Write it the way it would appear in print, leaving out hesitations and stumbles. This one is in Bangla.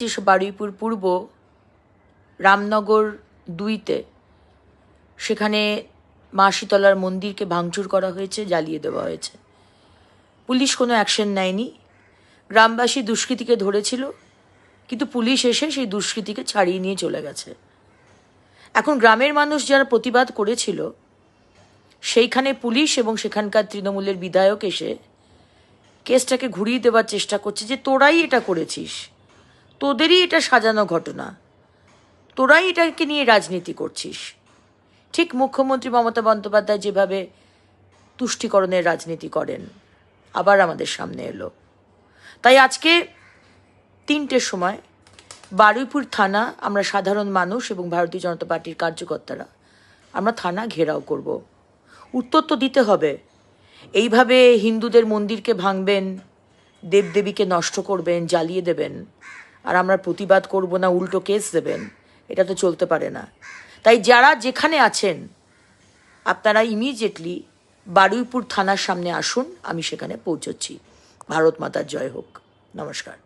বারুইপুর পূর্ব রামনগর 2-তে সেখানে মা শীতলার মন্দিরকে ভাঙচুর করা হয়েছে, জ্বালিয়ে দেওয়া হয়েছে। পুলিশ কোনো অ্যাকশন নেয়নি। গ্রামবাসী দুষ্কৃতীকে ধরেছিল, কিন্তু পুলিশ এসে সেই দুষ্কৃতীকে ছাড়িয়ে নিয়ে চলে গেছে। এখন গ্রামের মানুষ যারা প্রতিবাদ করেছিল, সেইখানে পুলিশ এবং সেখানকার তৃণমূলের বিধায়ক এসে কেসটাকে ঘুরিয়ে দেওয়ার চেষ্টা করছে যে তোরাই এটা করেছিস, তোদেরই এটা সাজানো ঘটনা, তোরাই এটাকে নিয়ে রাজনীতি করছিস। ঠিক মুখ্যমন্ত্রী মমতা বন্দ্যোপাধ্যায় যেভাবে তুষ্টিকরণের রাজনীতি করেন, আবার আমাদের সামনে এলো। তাই আজকে 3টের সময় বারুইপুর থানা, আমরা সাধারণ মানুষ এবং ভারতীয় জনতা পার্টির কার্যকর্তারা আমরা থানা ঘেরাও করব। উত্তর তো দিতে হবে। এইভাবে হিন্দুদের মন্দিরকে ভাঙবেন, দেবদেবীকে নষ্ট করবেন, জ্বালিয়ে দেবেন, আর আমরা প্রতিবাদ করব না, উল্টো কেস দেবেন, এটা তো চলতে পারে না। তাই যারা যেখানে আছেন আপনারা ইমিডিয়েটলি বারুইপুর থানার সামনে আসুন, আমি সেখানে পৌঁছচ্ছি। ভারত মাতার জয় হোক। নমস্কার।